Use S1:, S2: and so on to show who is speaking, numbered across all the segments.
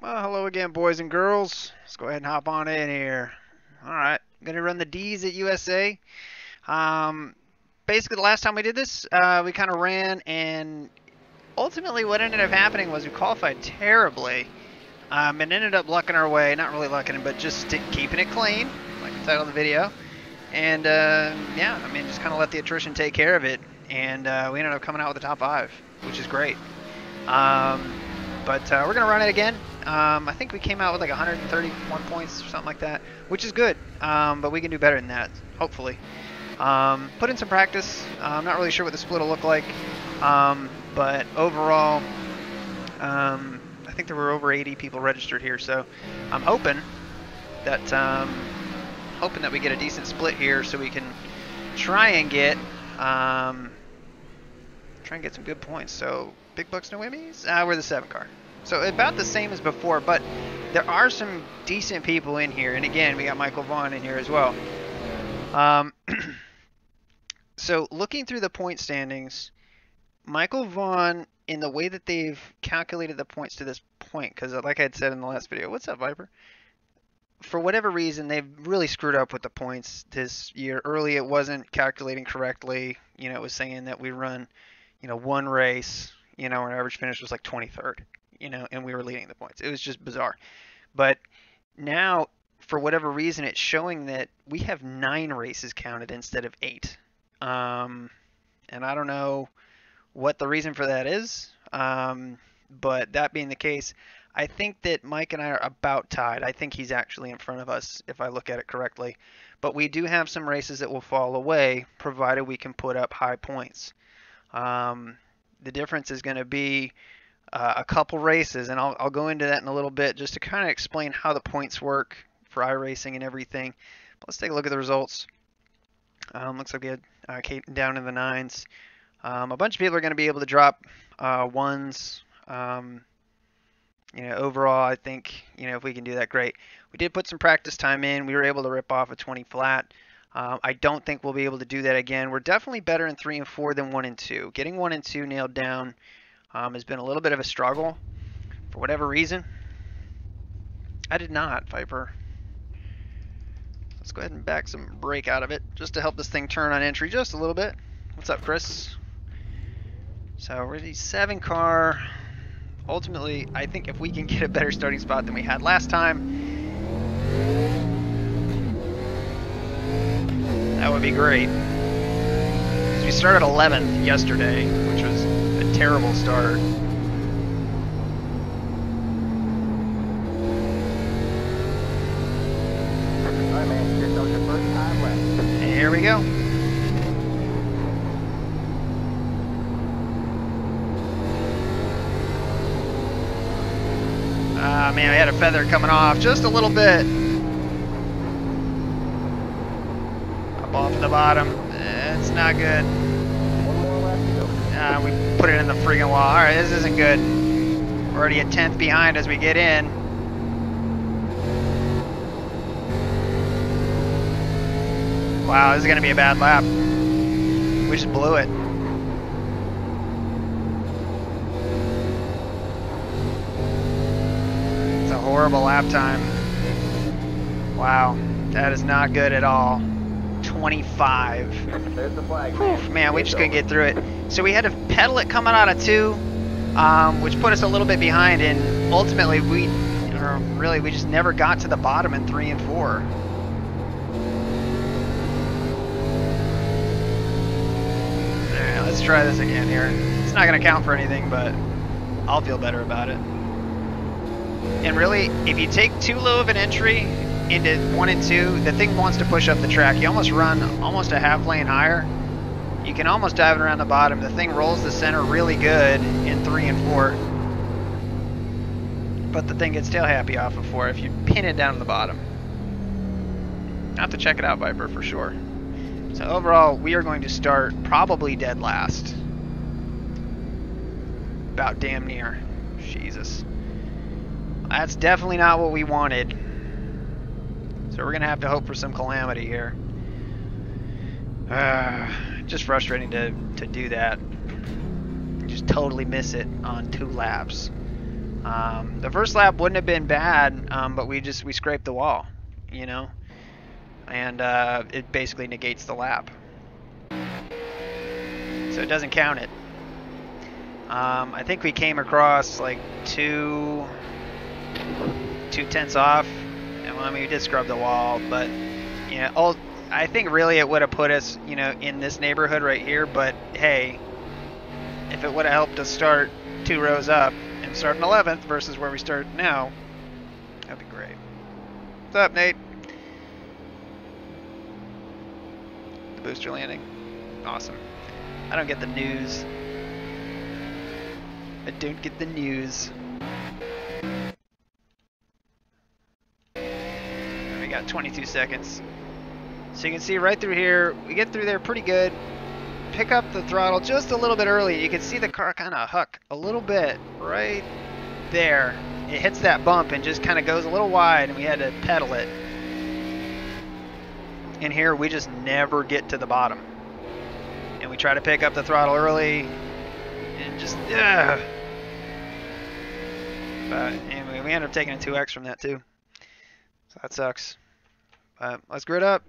S1: Well, hello again, boys and girls. Let's go ahead and hop on in here. All right, I'm gonna run the D's at USA. Um, Basically, the last time we did this, we kind of ran, and ultimately, what ended up happening was we qualified terribly, and ended up lucking our way. Not really lucking, but just keeping it clean, like the title of the video. And yeah, I mean, just kind of let the attrition take care of it, and we ended up coming out with the top 5, which is great. But we're going to run it again. I think we came out with like 131 points or something like that, which is good. But we can do better than that, hopefully. Put in some practice. I'm not really sure what the split will look like. But overall, I think there were over 80 people registered here. So I'm hoping that we get a decent split here so we can try and get some good points. So big bucks, no whammies. We're the 7 car. So about the same as before, but there are some decent people in here. And again, we got Michael Vaughn in here as well. So looking through the point standings, Michael Vaughn, in the way that they've calculated the points to this point, because like I had said in the last video, what's up, Viper? For whatever reason, they've really screwed up with the points this year. Early, it wasn't calculating correctly. You know, it was saying that we run, one race, our average finish was like 23rd, and we were leading the points. It was just bizarre. But now, for whatever reason, it's showing that we have 9 races counted instead of 8. And I don't know what the reason for that is. But that being the case, I think that Mike and I are about tied. I think he's actually in front of us if I look at it correctly. But we do have some races that will fall away provided we can put up high points. The difference is going to be a couple races, and I'll go into that in a little bit just to kind of explain how the points work for iRacing and everything. But let's take a look at the results. Looks like we had Kate down in the 9s. A bunch of people are going to be able to drop 1s. Overall, I think, if we can do that, great. We did put some practice time in. We were able to rip off a 20 flat. I don't think we'll be able to do that again. We're definitely better in 3 and 4 than 1 and 2. Getting 1 and 2 nailed down has been a little bit of a struggle for whatever reason. I did not, Viper. Let's go ahead and back some brake out of it just to help this thing turn on entry just a little bit. What's up, Chris? So we're the 7 car. Ultimately, I think if we can get a better starting spot than we had last time, that would be great. Because we started 11th yesterday, which was a terrible start. Here we go. Man, I had a feather coming off just a little bit. Up off the bottom. It's not good. We put it in the freaking wall. Alright, this isn't good. We're already a 10th behind as we get in. Wow, this is going to be a bad lap. We just blew it. It's a horrible lap time. Wow, that is not good at all. 25.
S2: There's the flag.
S1: Whew, man, we just couldn't get through it. So we had to pedal it coming out of 2, which put us a little bit behind, and ultimately we just never got to the bottom in 3 and 4. Alright, let's try this again here. It's not going to count for anything, but I'll feel better about it. And really, if you take too low of an entry into 1 and 2, the thing wants to push up the track. You almost run almost a half lane higher. You can almost dive it around the bottom. The thing rolls the center really good in 3 and 4. But the thing gets tail happy off of 4 if you pin it down to the bottom. I have to check it out, Viper, for sure. So overall, we are going to start probably dead last. About damn near. Jesus. That's definitely not what we wanted. So we're going to have to hope for some calamity here. Just frustrating to do that. Just totally miss it on 2 laps. The first lap wouldn't have been bad, but we scraped the wall, you know, and it basically negates the lap, so it doesn't count it. I think we came across like 2/10 off. Well, I mean, we did scrub the wall, but yeah, I think really it would have put us, in this neighborhood right here. But hey, if it would have helped us start 2 rows up and start in 11th versus where we start now, that'd be great. What's up, Nate? The booster landing, awesome. I don't get the news. I don't get the news. And we got 22 seconds. So you can see right through here, we get through there pretty good. Pick up the throttle just a little bit early. You can see the car kind of huck a little bit right there. It hits that bump and just kind of goes a little wide, and we had to pedal it. And here we just never get to the bottom. And we try to pick up the throttle early and just, But anyway, we ended up taking a 2x from that too. So that sucks. But let's grid up.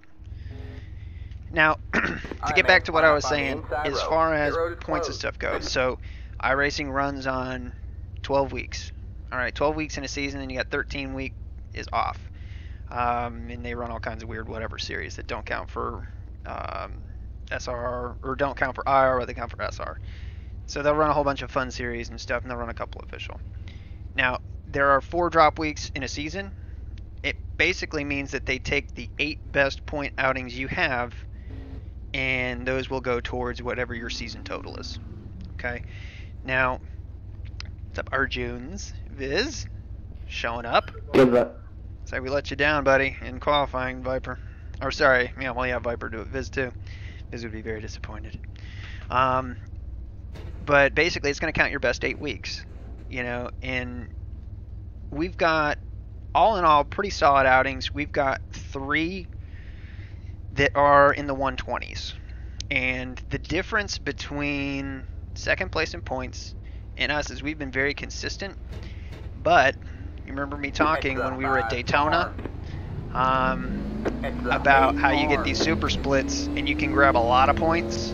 S1: Now, to get back to what I was saying, as far as points and stuff goes, so iRacing runs on 12 weeks. All right, 12 weeks in a season, and you got 13 week is off. And they run all kinds of weird whatever series that don't count for SR, or don't count for IR, or they count for SR. So they'll run a whole bunch of fun series and stuff, and they'll run a couple official. Now, there are 4 drop weeks in a season. It basically means that they take the 8 best point outings you have, and those will go towards whatever your season total is. Okay. Now, what's up, Arjuns? Viz, showing up. Sorry we let you down, buddy, in qualifying, Viper. Or sorry, yeah, well, yeah, Viper do it. Viz too. Viz would be very disappointed. But basically, it's going to count your best 8 weeks. And we've got, all in all, pretty solid outings. We've got 3 that are in the 120s. And the difference between second place in points and us is we've been very consistent. But you remember me talking when we were at Daytona about how you get these super splits and you can grab a lot of points.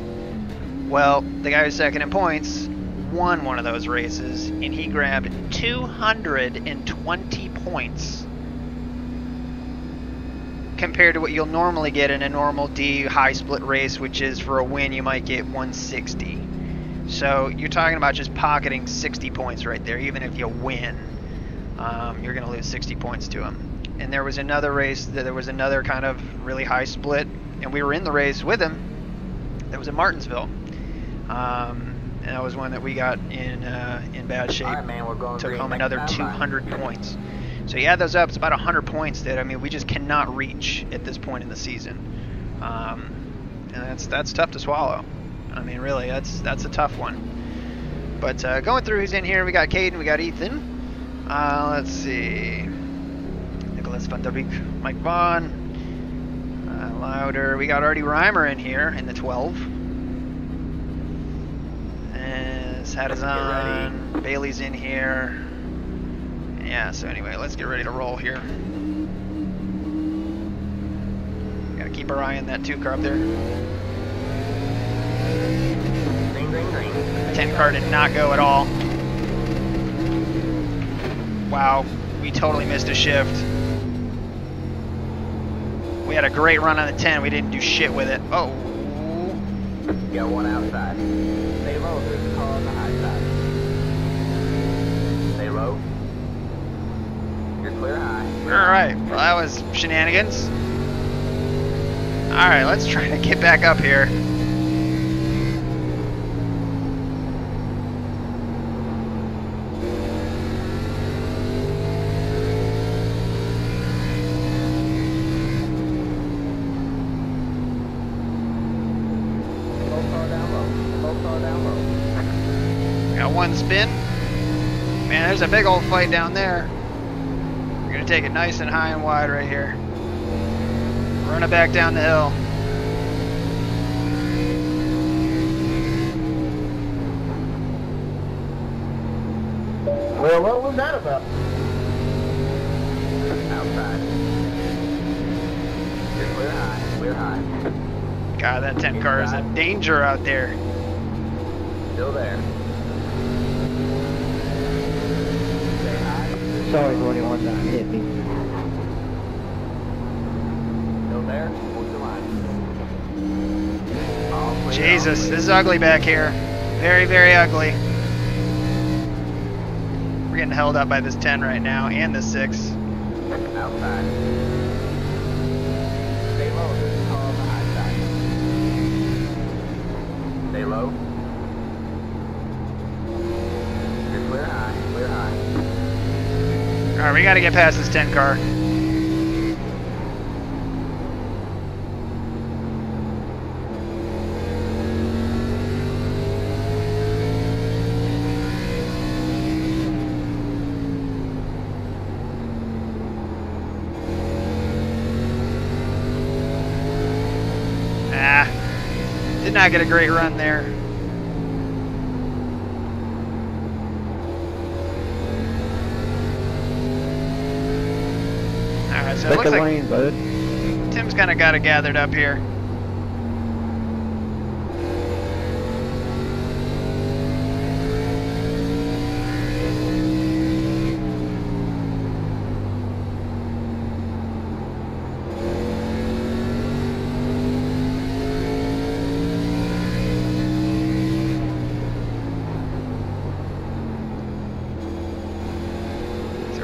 S1: Well, the guy who's second in points won one of those races, and he grabbed 220 points compared to what you'll normally get in a normal D high split race, which is for a win you might get 160. So you're talking about just pocketing 60 points right there. Even if you win, you're going to lose 60 points to him. And there was another race that there was another kind of really high split, and we were in the race with him. That was in Martinsville. And that was one that we got in bad shape. Right, man, took home another 200 points. So you add those up, it's about 100 points that, I mean, we just cannot reach at this point in the season. And that's tough to swallow. I mean, really, that's a tough one. But going through who's in here, we got Caden, we got Ethan. Let's see. Nicholas Van Der Beek, Mike Vaughn. Louder. We got Artie Reimer in here in the 12. Hat is on. Bailey's in here. Yeah, so anyway, let's get ready to roll here. Gotta keep our eye on that 2 car up there.
S2: Green, green, green.
S1: 10 car did not go at all. Wow, we totally missed a shift. We had a great run on the 10. We didn't do shit with it. Oh.
S2: Got one outside. Stay low. There's a car on the high side. Stay low. You're clear high.
S1: Alright, well that was shenanigans. Alright, let's try to get back up here. Got one spin. Man, there's a big old fight down there. We're gonna take it nice and high and wide right here. Run it back down the hill.
S3: Well, what was that about?
S2: Outside. You're clear high. Clear high.
S1: God, that 10 car is in danger out there.
S2: Still there. Stay high.
S3: Sorry for anyone that hit me.
S2: Still there. Hold your line. All clear,
S1: Jesus,
S2: all clear.
S1: this is ugly back here. Very, very ugly. We're getting held up by this 10 right now, and the 6.
S2: Outside. Stay low. This is all on the high side. Stay low. You're clear high. Clear high.
S1: Alright, we gotta get past this 10 car. Did not get a great run there. Alright, so it looks like
S3: lane, bud.
S1: Tim's kind of got it gathered up here.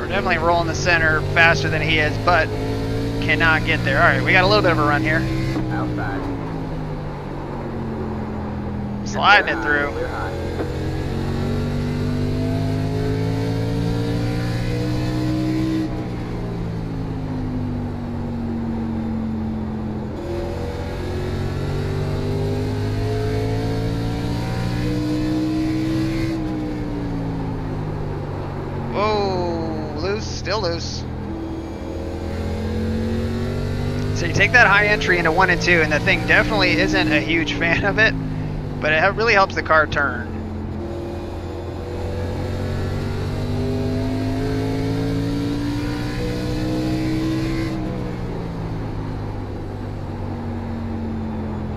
S1: Definitely rolling the center faster than he is, but cannot get there. All right, we got a little bit of a run here.
S2: Outside.
S1: Sliding it through.
S2: Clear high.
S1: Whoa, loose, still loose. So you take that high entry into 1 and 2, and the thing definitely isn't a huge fan of it, but it really helps the car turn.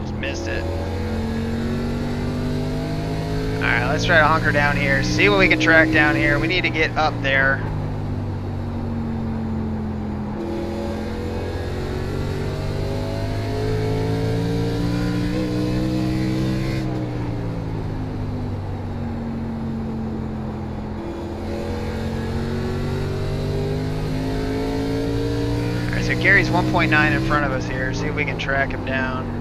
S1: Just missed it. Alright, let's try to hunker down here, see what we can track down here. We need to get up there. Alright, so Gary's 1.9 in front of us here. See if we can track him down.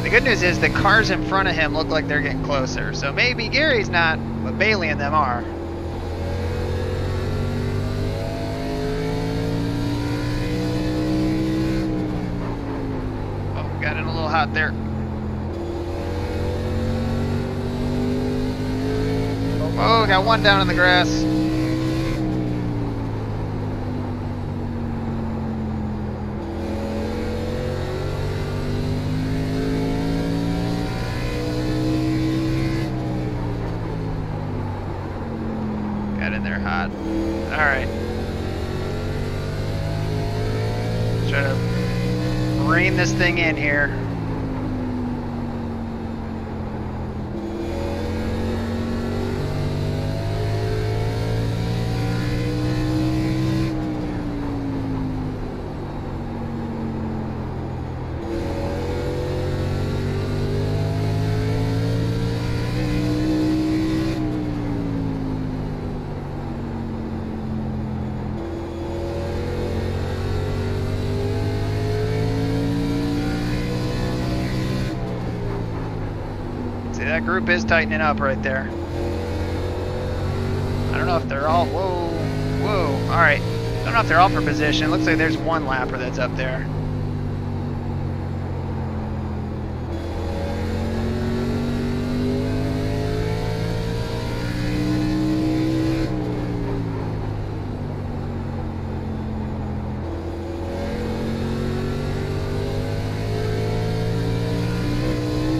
S1: The good news is the cars in front of him look like they're getting closer. So maybe Gary's not, but Bailey and them are. Oh, got in a little hot there. Oh, got one down in the grass. Got in there hot. Alright. Let's try to rein this thing in here. See, that group is tightening up right there. I don't know if they're all, whoa, whoa. All right, don't know if they're all for position. Looks like there's one lapper that's up there.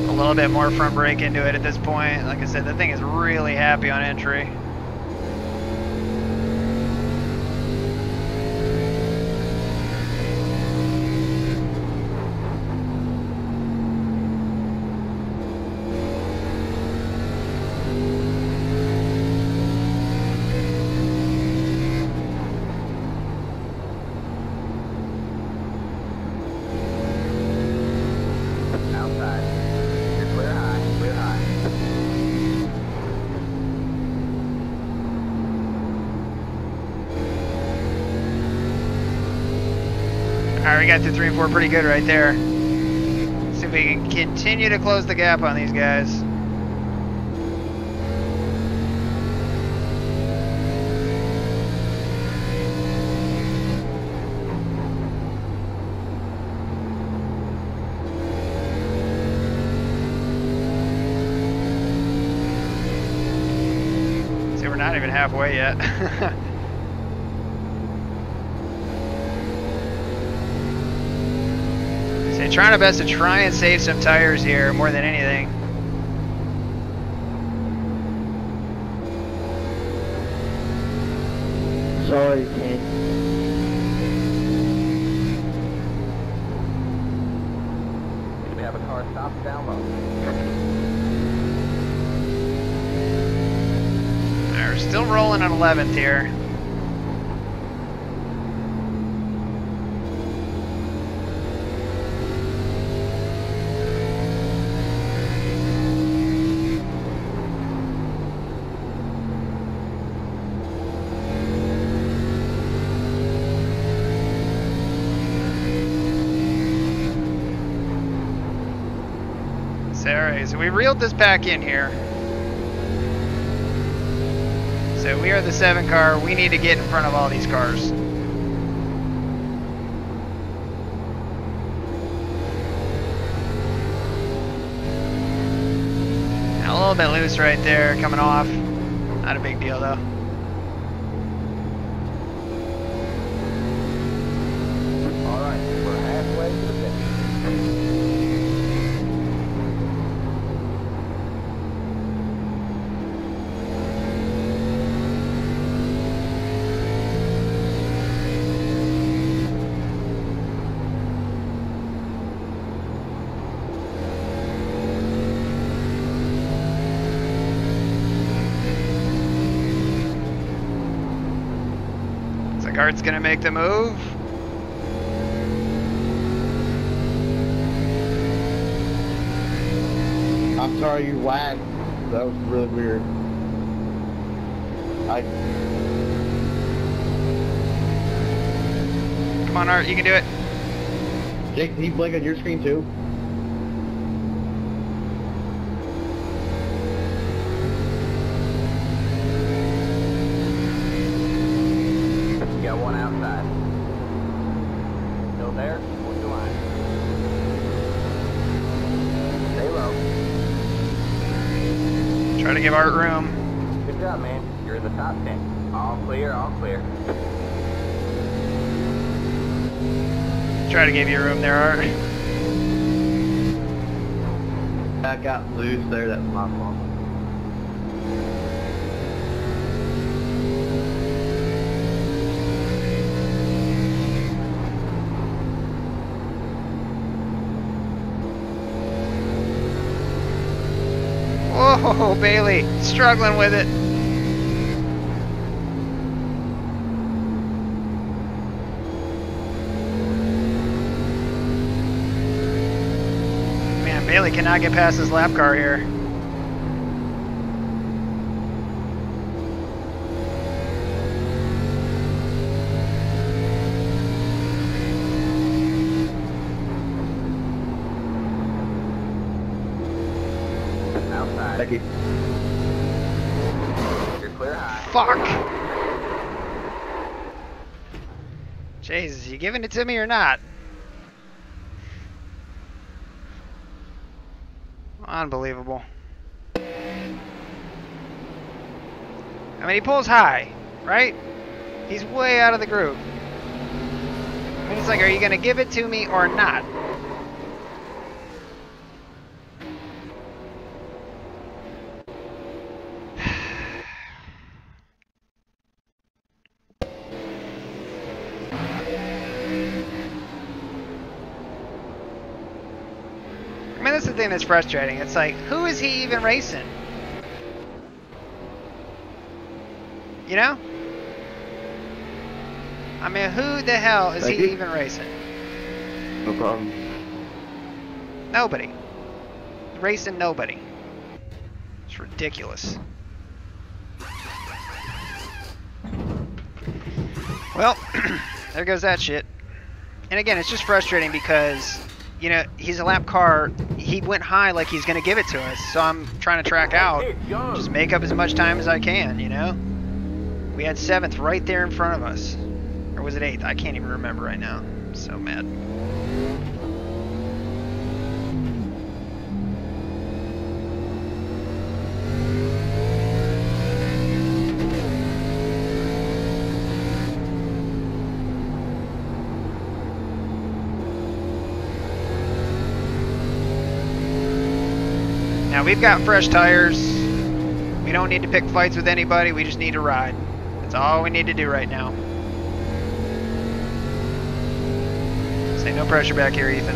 S1: A little bit more front brake into it at this point. Like I said, the thing is really happy on entry. Alright, we got through 3 and 4 pretty good right there. See if we can continue to close the gap on these guys. See, we're not even halfway yet. Trying our best to try and save some tires here more than anything.
S3: Sorry, Ken.
S2: We have a car stopped down low.
S1: Alright, we're still rolling on 11th here. Alright, so we reeled this back in here. So we are the 7 car. We need to get in front of all these cars. Now, a little bit loose right there, coming off. Not a big deal though.
S2: Alright, we're halfway to the finish.
S1: Art's gonna make the move.
S3: I'm sorry you lagged. That was really weird.
S1: Come on, Art, you can do it.
S3: Jake, can you blink on your screen too?
S2: Got one outside. Still there? What's the line? Stay low.
S1: Try to give Art room.
S2: Good job, man. You're in the top 10. All clear, all clear.
S1: Try to give you room there, Art.
S3: I got loose there, that's my fault.
S1: Whoa, Bailey, struggling with it. Man, Bailey cannot get past his lap car here.
S2: Outside.
S3: Thank you.
S2: You're clear high.
S1: Fuck. Jesus, you giving it to me or not? Unbelievable. I mean, he pulls high, right? He's way out of the group. I mean, it's like, are you going to give it to me or not? I mean, that's the thing that's frustrating. It's like, who is he even racing? You know? I mean, who the hell is he even racing?
S3: No problem.
S1: Nobody. Racing nobody. It's ridiculous. Well, there goes that shit. And again, it's just frustrating because, you know, he's a lap car. He went high like he's going to give it to us. So I'm trying to track out, just make up as much time as I can, you know? We had 7th right there in front of us. Or was it 8th? I can't even remember right now. I'm so mad. Now we've got fresh tires. We don't need to pick fights with anybody. We just need to ride. That's all we need to do right now. Say no pressure back here, Ethan.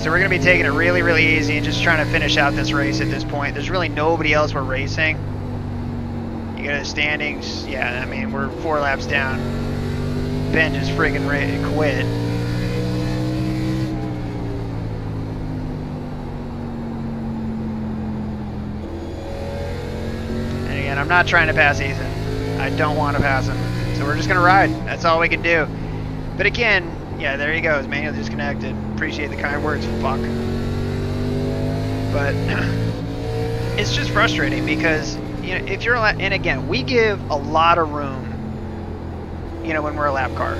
S1: So we're going to be taking it really, really easy and just trying to finish out this race at this point. There's really nobody else we're racing. You go to the standings. Yeah, I mean, we're 4 laps down. Ben just friggin' ready to quit. And again, I'm not trying to pass Ethan. I don't want to pass him. So we're just going to ride. That's all we can do. But again, yeah, there he goes. Manual disconnected. Appreciate the kind words, fuck. But it's just frustrating because, you know, if you're, and again, we give a lot of room, you know, when we're a lap car.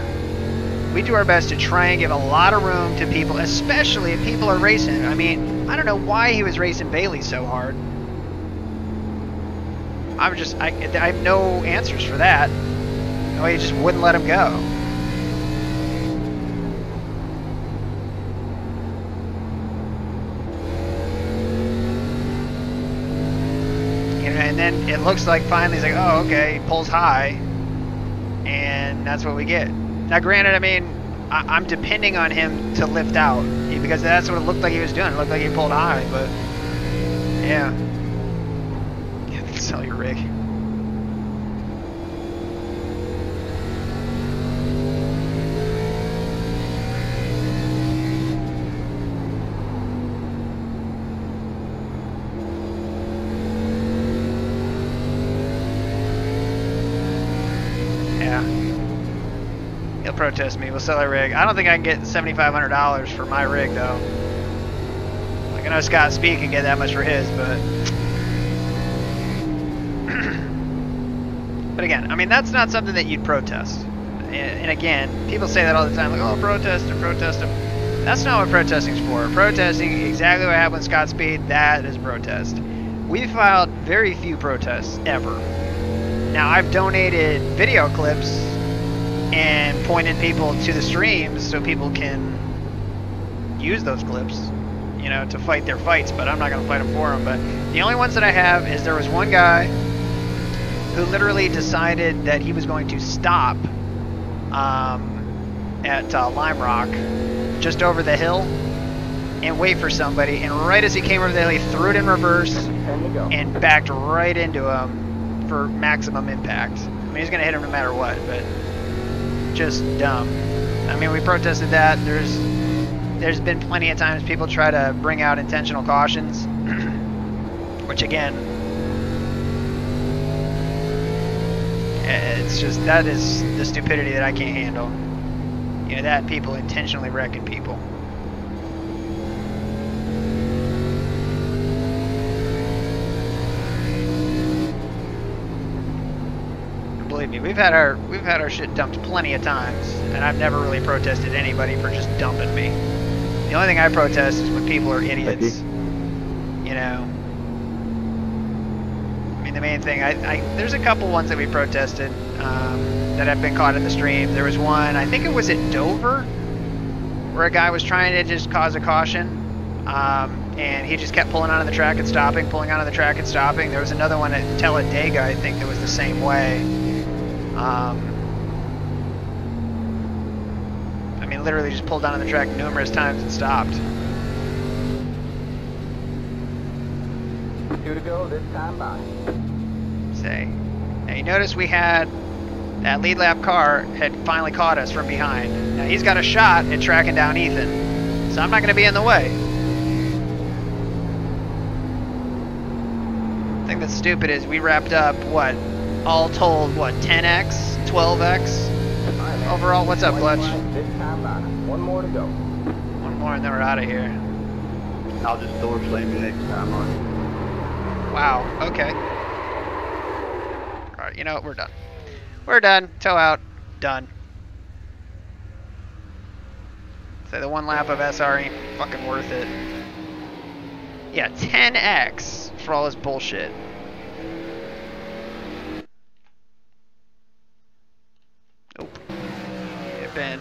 S1: We do our best to try and give a lot of room to people, especially if people are racing. I mean, I don't know why he was racing Bailey so hard. I have no answers for that. No, he just wouldn't let him go. You know, and then it looks like finally he's like, oh, okay, he pulls high. And that's what we get. Now, granted, I mean, I'm depending on him to lift out because that's what it looked like he was doing. It looked like he pulled high, but yeah. Sell your rig. Yeah. He'll protest me. We'll sell our rig. I don't think I can get $7,500 for my rig, though. Like, I know Scott Speed can get that much for his, but... But again, I mean, that's not something that you'd protest. And again, people say that all the time, like, oh, protest him, protest him. That's not what protesting's for. Protesting, exactly what happened with Scott Speed, that is protest. We've filed very few protests, ever. Now, I've donated video clips and pointed people to the streams so people can use those clips, you know, to fight their fights, but I'm not going to fight them for them. But the only ones that I have is there was one guy who literally decided that he was going to stop at Lime Rock, just over the hill, and wait for somebody. And right as he came over the hill, he threw it in reverse and backed right into him for maximum impact. I mean, he's going to hit him no matter what, but just dumb. I mean, we protested that. There's been plenty of times people try to bring out intentional cautions, which again, it's just, that is the stupidity that I can't handle. You know, that people intentionally wrecking people. believe me, we've had our shit dumped plenty of times, and I've never really protested anybody for just dumping me. The only thing I protest is when people are idiots. You know. I mean, the main thing, there's a couple ones that we protested that have been caught in the stream. There was one, I think it was at Dover, where a guy was trying to just cause a caution. And he just kept pulling onto the track and stopping, pulling onto the track and stopping. There was another one at Talladega, I think, that was the same way. I mean, literally just pulled onto the track numerous times and stopped.
S2: 2 to go this time by.
S1: Say, now you notice we had that lead lap car had finally caught us from behind. Now he's got a shot at tracking down Ethan, so I'm not going to be in the way. The thing that's stupid is we wrapped up, what, all told, what, 10x, 12x?
S2: Right,
S1: overall? What's up, Clutch?
S2: This time by. 1 more to go.
S1: One more and then we're out of here.
S3: I'll just door slam you next time on.
S1: Wow, okay. Alright, you know what, we're done. We're done. Tow out. Done. Say the 1 lap of SR ain't fucking worth it. Yeah, 10x for all this bullshit. Nope. Yeah, Ben.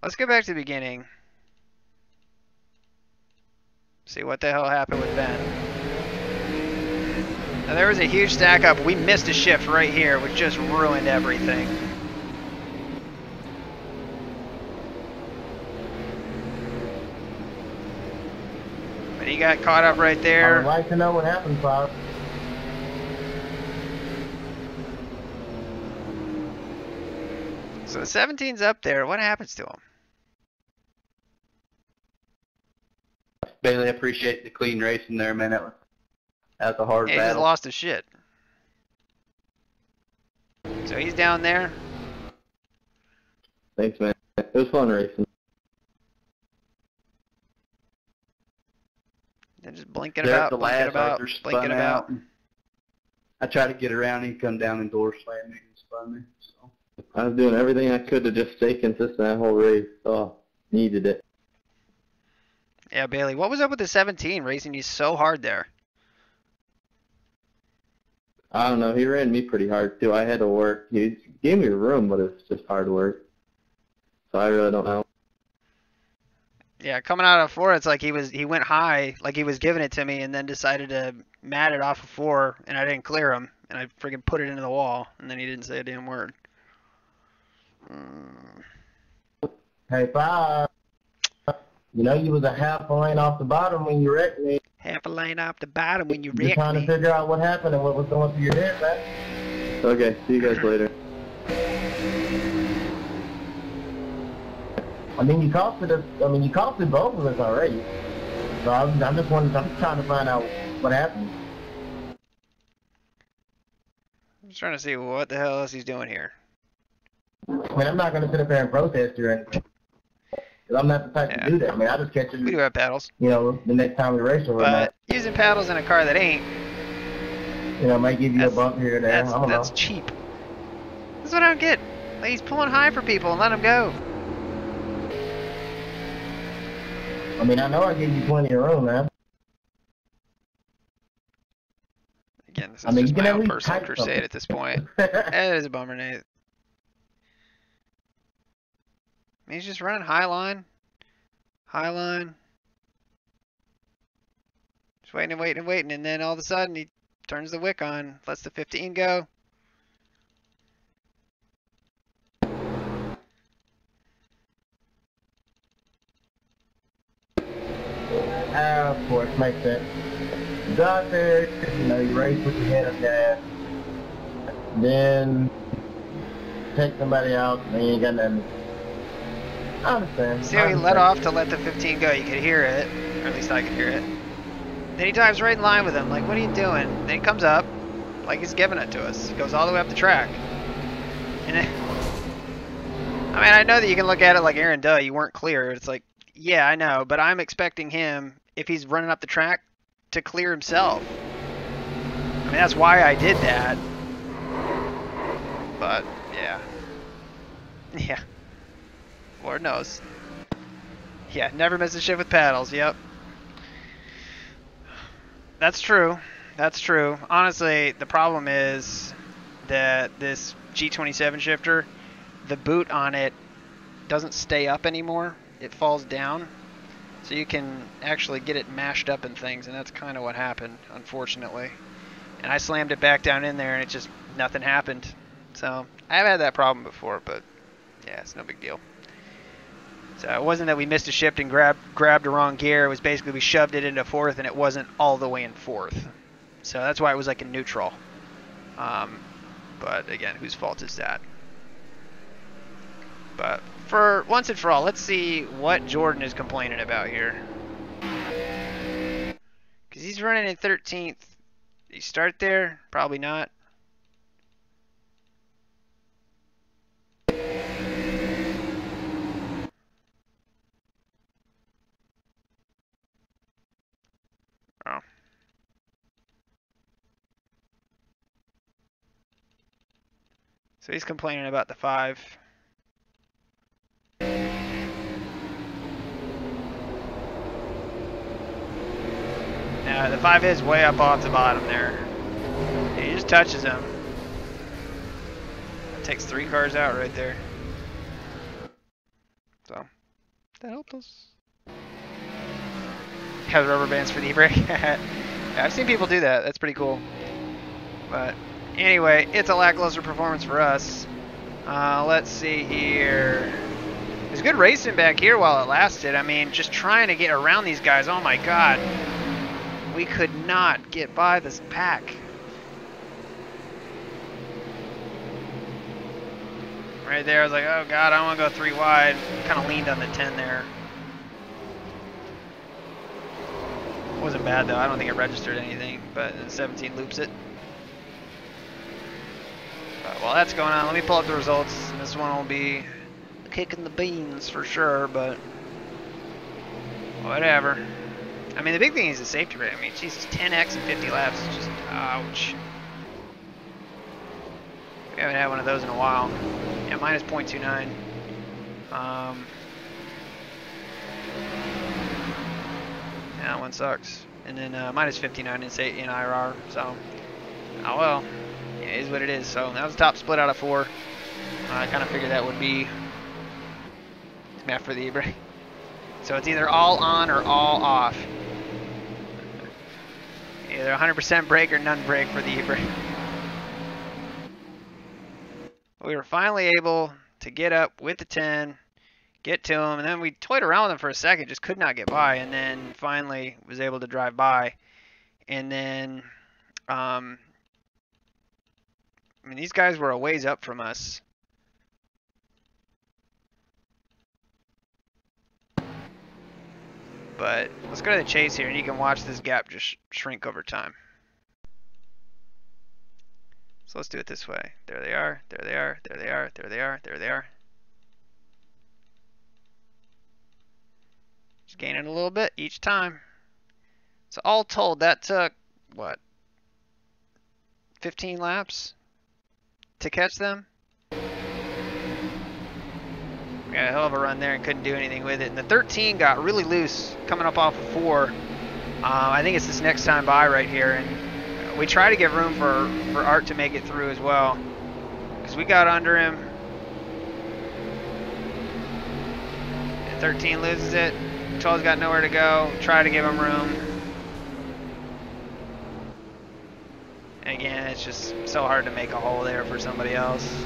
S1: Let's go back to the beginning. See what the hell happened with Ben. Now there was a huge stack up. We missed a shift right here, which just ruined everything. But he got caught up right there.
S3: I'd like to know what happened, Bob.
S1: So the 17's up there. What happens to him?
S3: Bailey, I appreciate the clean racing there, man. That was a hard
S1: Yeah, he just
S3: battle.
S1: lost his shit. So he's down there.
S3: Thanks, man. It was fun racing.
S1: Then just blinking
S3: There at
S1: about,
S3: the
S1: blinking
S3: last,
S1: about,
S3: Arthur
S1: blinking
S3: spun
S1: about.
S3: out. I tried to get around. He come down and door slammed me and spun me. So I was doing everything I could to just stay consistent that whole race. Oh, needed it.
S1: Yeah, Bailey, what was up with the 17 racing you so hard there?
S3: I don't know. He ran me pretty hard too. I had to work. He gave me room, but it was just hard work. So I really don't know.
S1: Yeah, coming out of 4, it's like he went high, like he was giving it to me, and then decided to mat it off of 4, and I didn't clear him, and I freaking put it into the wall, and then he didn't say a damn word.
S3: Hey, Bob. You know you was a half a lane off the bottom when you wrecked me.
S1: Half a lane off the bottom when you
S3: Just
S1: wrecked
S3: trying to
S1: me.
S3: figure out what happened and what was going through your head, man. Okay, see you guys later. I mean, you costed us. I mean, you costed both of us already. So I'm just wondering. I'm just trying to find out what happened.
S1: I'm just trying to see what the hell else he's doing here.
S3: I mean, I'm not going to sit up there and protest or anything. Because I'm not the type
S1: Yeah.
S3: to do that. I mean, I just catch it.
S1: We do have paddles,
S3: You know, the next time we race or whatnot.
S1: but using paddles in a car that ain't,
S3: You know, might give you a
S1: that's,
S3: bump here or there. I don't
S1: that's
S3: know.
S1: cheap. That's what I don't get. Like, he's pulling high for people and let him go.
S3: I mean, I know I gave you plenty of room, man.
S1: Again, this is
S3: I mean,
S1: just
S3: you can
S1: my
S3: at
S1: own
S3: least
S1: personal
S3: type
S1: crusade
S3: something.
S1: at this point. It is a bummer, Nate. I mean, he's just running high line. High line. Just waiting and waiting and waiting, and then all of a sudden he turns the wick on, lets the 15 go.
S3: Of course, makes sense. You go out there, you know, you race with your head up gas. Then take somebody out, and you ain't got nothing. I understand.
S1: See how he let off to let the 15 go? You could hear it, or at least I could hear it. Then he dives right in line with him, like, what are you doing? Then he comes up, like he's giving it to us. He goes all the way up the track. And it, I mean, I know that you can look at it like, Aaron, duh, you weren't clear. It's like, yeah, I know, but I'm expecting him, if he's running up the track, to clear himself. I mean, that's why I did that. Yeah. Lord knows. Yeah, never miss a shift with paddles. Yep. That's true. That's true. Honestly, the problem is that this G27 shifter, the boot on it doesn't stay up anymore. It falls down. So you can actually get it mashed up in things, and that's kind of what happened, unfortunately. And I slammed it back down in there, and it just, nothing happened. So I've had that problem before, but yeah, it's no big deal. So it wasn't that we missed a shift and grabbed the wrong gear. It was basically we shoved it into fourth, and it wasn't all the way in fourth. So that's why it was like in neutral. But again, whose fault is that? But for once and for all, let's see what Jordan is complaining about here. Because he's running in 13th. Did he start there? Probably not. Oh. So he's complaining about the 5. Now the 5 is way up off the bottom there. He just touches him. Takes 3 cars out right there. So that helped us. Has rubber bands for the e-brake. Yeah, I've seen people do that. That's pretty cool. But anyway, it's a lackluster performance for us. Let's see here. It was good racing back here while it lasted. I mean, just trying to get around these guys. Oh my God. We could not get by this pack. Right there, I was like, oh God, I want to go 3 wide. Kind of leaned on the 10 there. Wasn't bad though. I don't think it registered anything, but 17 loops it. But while that's going on, let me pull up the results. This one will be kicking the beans for sure, but whatever. I mean, the big thing is the safety rate. I mean, Jesus, 10x and 50 laps is just, ouch. We haven't had one of those in a while. Yeah, minus 0.29. Yeah, that one sucks. And then minus 59 in IRR. So, oh well. Yeah, it is what it is. So that was a top split out of 4. I kind of figured that would be math for the e-brake. So it's either all on or all off. Either 100% brake or none brake for the e-brake. We were finally able to get up with the 10, get to him, and then we toyed around with him for a second, just could not get by, and then finally was able to drive by. And then, I mean, these guys were a ways up from us. But let's go to the chase here, and you can watch this gap just shrink over time. So let's do it this way. There they are, there they are, there they are, there they are, there they are. Just gaining a little bit each time. So all told, that took, what, 15 laps to catch them? We got a hell of a run there and couldn't do anything with it. And the 13 got really loose coming up off of 4. I think it's this next time by right here. And we try to give room for Art to make it through as well. Because we got under him. And 13 loses it. 12's got nowhere to go. Try to give him room. And again, it's just so hard to make a hole there for somebody else.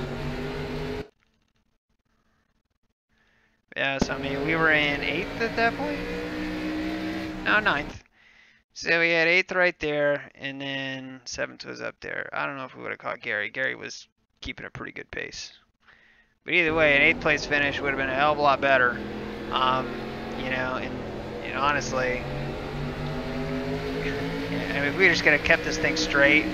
S1: Yeah, so I mean, we were in 8th at that point? No, 9th. So we had 8th right there, and then 7th was up there. I don't know if we would have caught Gary. Gary was keeping a pretty good pace. But either way, an 8th place finish would have been a hell of a lot better. You know, and honestly, I mean, if we just could have kept this thing straight.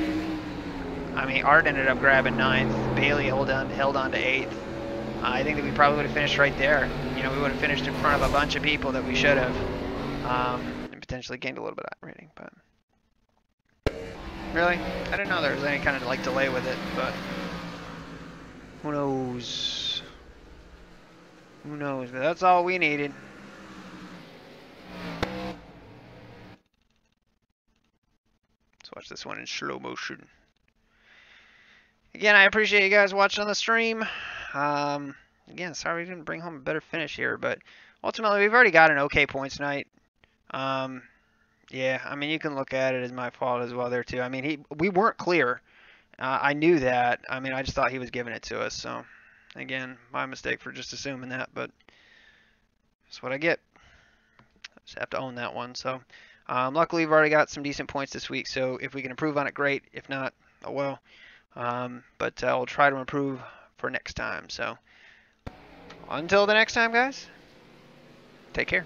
S1: I mean, Art ended up grabbing 9th. Bailey held on to 8th. I think that we probably would have finished right there. You know, we would have finished in front of a bunch of people that we should have. And potentially gained a little bit of rating, but really, I didn't know there was any kind of like delay with it, but who knows? Who knows? But that's all we needed. Let's watch this one in slow motion. Again, I appreciate you guys watching on the stream. Again, sorry we didn't bring home a better finish here, but ultimately we've already got an okay points night. Yeah, I mean, you can look at it as my fault as well there too. I mean, we weren't clear. I knew that. I mean, I just thought he was giving it to us. So, again, my mistake for just assuming that, but that's what I get. I just have to own that one. So, luckily we've already got some decent points this week. So if we can improve on it, great. If not, oh well. But I'll try to improve for next time. So, until the next time, guys, take care.